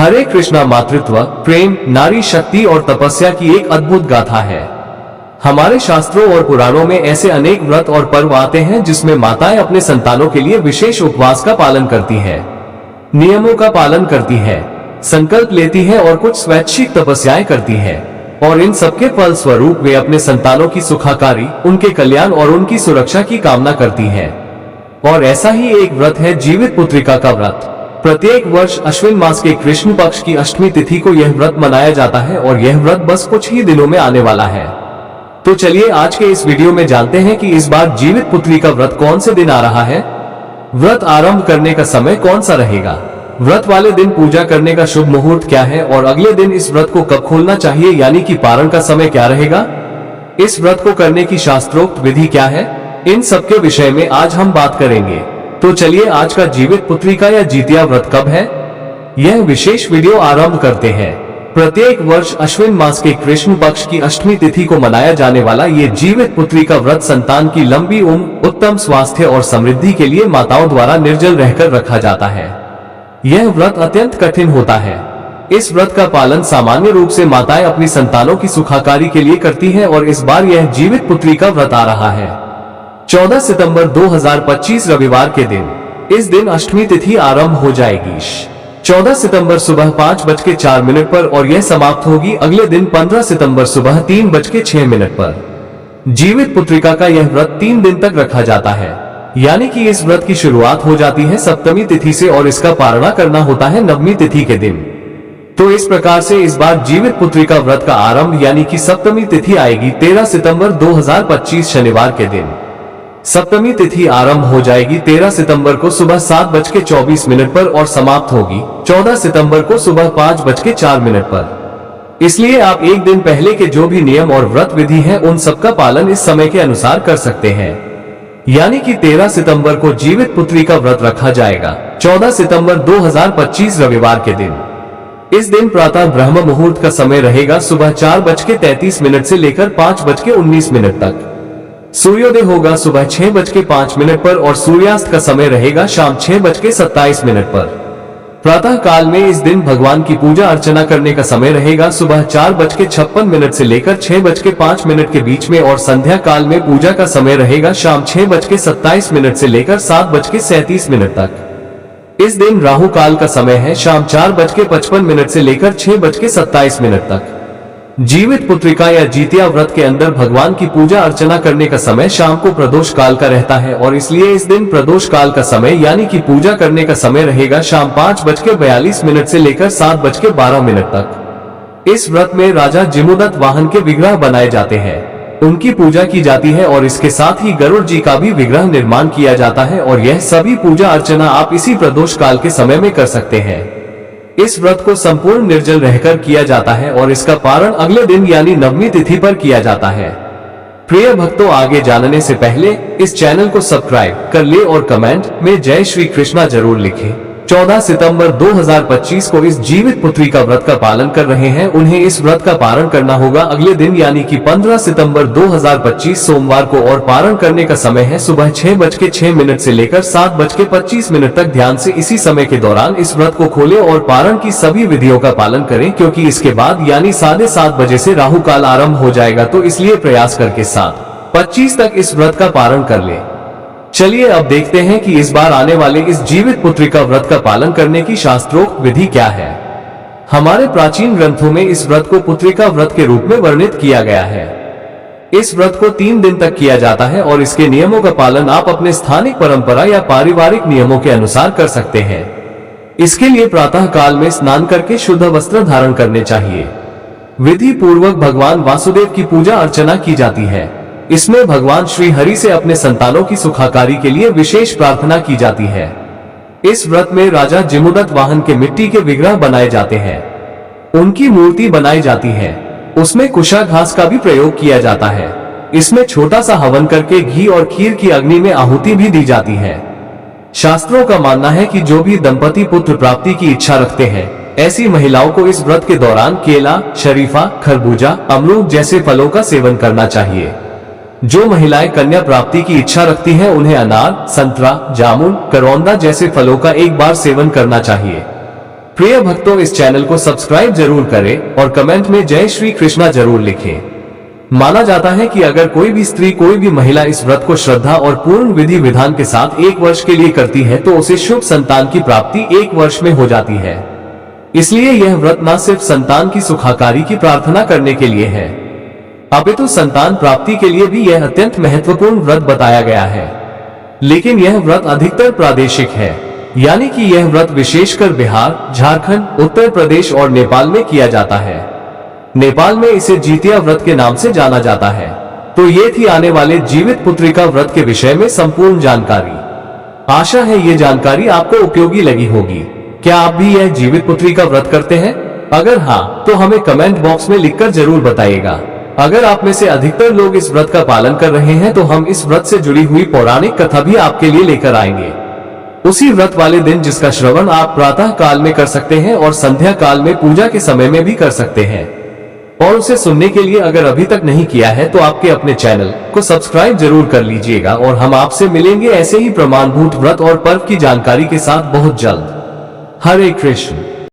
हरे कृष्णा मातृत्व, प्रेम, नारी शक्ति और तपस्या की एक अद्भुत गाथा है। हमारे शास्त्रों और पुराणों में ऐसे अनेक व्रत और पर्व आते हैं जिसमें माताएं अपने संतानों के लिए विशेष उपवास का पालन करती है, नियमों का पालन करती है, संकल्प लेती है और कुछ स्वैच्छिक तपस्याएं करती है, और इन सबके फल स्वरूप वे अपने संतानों की सुखाकारी, उनके कल्याण और उनकी सुरक्षा की कामना करती है। और ऐसा ही एक व्रत है जीवित पुत्रिका का व्रत। प्रत्येक वर्ष अश्विन मास के कृष्ण पक्ष की अष्टमी तिथि को यह व्रत मनाया जाता है और यह व्रत बस कुछ ही दिनों में आने वाला है। तो चलिए आज के इस वीडियो में जानते हैं कि इस बार जीवित पुत्री का व्रत कौन से दिन आ रहा है, व्रत आरंभ करने का समय कौन सा रहेगा, व्रत वाले दिन पूजा करने का शुभ मुहूर्त क्या है और अगले दिन इस व्रत को कब खोलना चाहिए यानी कि पारण का समय क्या रहेगा, इस व्रत को करने की शास्त्रोक्त विधि क्या है, इन सब के विषय में आज हम बात करेंगे। तो चलिए आज का जीवित पुत्रिका या जितिया व्रत कब है, यह विशेष वीडियो आरंभ करते हैं। प्रत्येक वर्ष अश्विन मास के कृष्ण पक्ष की अष्टमी तिथि को मनाया जाने वाला ये जीवित पुत्री का व्रत संतान की लंबी उम्र, उत्तम स्वास्थ्य और समृद्धि के लिए माताओं द्वारा निर्जल रहकर रखा जाता है। यह व्रत अत्यंत कठिन होता है। इस व्रत का पालन सामान्य रूप से माताएं अपनी संतानों की सुखाकारी के लिए करती हैं और इस बार यह जीवित पुत्री का व्रत आ रहा है 14 सितंबर 2025 रविवार के दिन। इस दिन अष्टमी तिथि आरंभ हो जाएगी 14 सितंबर सुबह 5:04 पर और यह समाप्त होगी अगले दिन 15 सितंबर सुबह 3:06 पर। जीवित पुत्रिका का यह व्रत 3 दिन तक रखा जाता है, यानी कि इस व्रत की शुरुआत हो जाती है सप्तमी तिथि से और इसका पारणा करना होता है नवमी तिथि के दिन। तो इस प्रकार से इस बार जीवित पुत्रिका व्रत का आरंभ यानी कि सप्तमी तिथि आएगी 13 सितंबर 2025 शनिवार के दिन। सप्तमी तिथि आरंभ हो जाएगी 13 सितंबर को सुबह 7:24 पर और समाप्त होगी 14 सितंबर को सुबह 5:04 पर। इसलिए आप एक दिन पहले के जो भी नियम और व्रत विधि हैं उन सबका पालन इस समय के अनुसार कर सकते हैं। यानी कि 13 सितंबर को जीवित पुत्री का व्रत रखा जाएगा 14 सितंबर 2025 रविवार के दिन। इस दिन प्रातः ब्रह्म मुहूर्त का समय रहेगा सुबह 4:33 से लेकर 5:19 तक। सूर्योदय होगा सुबह 6:05 पर और सूर्यास्त का समय रहेगा शाम 6:27 पर। प्रातः काल में इस दिन भगवान की पूजा अर्चना करने का समय रहेगा सुबह 4:56 से लेकर 6:05 के बीच में और संध्या काल में पूजा का समय रहेगा शाम 6:27 से लेकर 7:37 तक। इस दिन राहु काल का समय है शाम 4:55 से लेकर 6:27 तक। जीवित पुत्रिका या जितिया व्रत के अंदर भगवान की पूजा अर्चना करने का समय शाम को प्रदोष काल का रहता है और इसलिए इस दिन प्रदोष काल का समय यानी कि पूजा करने का समय रहेगा शाम 5:42 से लेकर 7:12 तक। इस व्रत में राजा जिमुदत वाहन के विग्रह बनाए जाते हैं, उनकी पूजा की जाती है और इसके साथ ही गरुड़ जी का भी विग्रह निर्माण किया जाता है और यह सभी पूजा अर्चना आप इसी प्रदोष काल के समय में कर सकते हैं। इस व्रत को संपूर्ण निर्जल रहकर किया जाता है और इसका पारण अगले दिन यानी नवमी तिथि पर किया जाता है। प्रिय भक्तों, आगे जानने से पहले इस चैनल को सब्सक्राइब कर ले और कमेंट में जय श्री कृष्णा जरूर लिखें। 14 सितंबर 2025 को इस जीवित पुत्री का व्रत का पालन कर रहे हैं उन्हें इस व्रत का पारण करना होगा अगले दिन यानी कि 15 सितंबर 2025 सोमवार को और पारण करने का समय है सुबह 6:06 से लेकर 7:25 तक। ध्यान से इसी समय के दौरान इस व्रत को खोलें और पारण की सभी विधियों का पालन करें क्योंकि इसके बाद यानी 7:30 बजे से राहु काल आरंभ हो जाएगा, तो इसलिए प्रयास करके 7:25 तक इस व्रत का पारण कर ले। चलिए अब देखते हैं कि इस बार आने वाले इस जीवित पुत्रिका व्रत का पालन करने की शास्त्रोक्त विधि क्या है। हमारे प्राचीन ग्रंथों में इस व्रत को पुत्रिका व्रत के रूप में वर्णित किया गया है। इस व्रत को 3 दिन तक किया जाता है और इसके नियमों का पालन आप अपने स्थानिक परंपरा या पारिवारिक नियमों के अनुसार कर सकते हैं। इसके लिए प्रातः काल में स्नान करके शुद्ध वस्त्र धारण करने चाहिए। विधि पूर्वक भगवान वासुदेव की पूजा अर्चना की जाती है। इसमें भगवान श्री हरि से अपने संतानों की सुखाकारी के लिए विशेष प्रार्थना की जाती है। इस व्रत में राजा जिमुदत वाहन के मिट्टी के विग्रह बनाए जाते हैं, उनकी मूर्ति बनाई जाती है, उसमें कुशा घास का भी प्रयोग किया जाता है। इसमें छोटा सा हवन करके घी और खीर की अग्नि में आहुति भी दी जाती है। शास्त्रों का मानना है कि जो भी दंपति पुत्र प्राप्ति की इच्छा रखते हैं ऐसी महिलाओं को इस व्रत के दौरान केला, शरीफा, खरबूजा, अमरूद जैसे फलों का सेवन करना चाहिए। जो महिलाएं कन्या प्राप्ति की इच्छा रखती हैं उन्हें अनार, संतरा, जामुन, करौंदा जैसे फलों का एक बार सेवन करना चाहिए। प्रिय भक्तों, इस चैनल को सब्सक्राइब जरूर करें और कमेंट में जय श्री कृष्णा जरूर लिखें। माना जाता है कि अगर कोई भी स्त्री, कोई भी महिला इस व्रत को श्रद्धा और पूर्ण विधि विधान के साथ 1 वर्ष के लिए करती है तो उसे शुभ संतान की प्राप्ति 1 वर्ष में हो जाती है। इसलिए यह व्रत न सिर्फ संतान की सुखाकारी की प्रार्थना करने के लिए है, अपितु संतान प्राप्ति के लिए भी यह अत्यंत महत्वपूर्ण व्रत बताया गया है। लेकिन यह व्रत अधिकतर प्रादेशिक है, यानी कि यह व्रत विशेषकर बिहार, झारखंड, उत्तर प्रदेश और नेपाल में किया जाता है। नेपाल में इसे जितिया व्रत के नाम से जाना जाता है। तो ये थी आने वाले जीवित पुत्रिका व्रत के विषय में संपूर्ण जानकारी। आशा है ये जानकारी आपको उपयोगी लगी होगी। क्या आप भी यह जीवित पुत्रिका व्रत करते हैं? अगर हाँ, तो हमें कमेंट बॉक्स में लिखकर जरूर बताइएगा। अगर आप में से अधिकतर लोग इस व्रत का पालन कर रहे हैं तो हम इस व्रत से जुड़ी हुई पौराणिक कथा भी आपके लिए लेकर आएंगे। उसी व्रत वाले दिन, जिसका श्रवण आप प्रातः काल में कर सकते हैं और संध्या काल में पूजा के समय में भी कर सकते हैं। और उसे सुनने के लिए अगर अभी तक नहीं किया है तो आपके अपने चैनल को सब्सक्राइब जरूर कर लीजिएगा। और हम आपसे मिलेंगे ऐसे ही प्रमाणभूत व्रत और पर्व की जानकारी के साथ बहुत जल्द। हरे कृष्ण।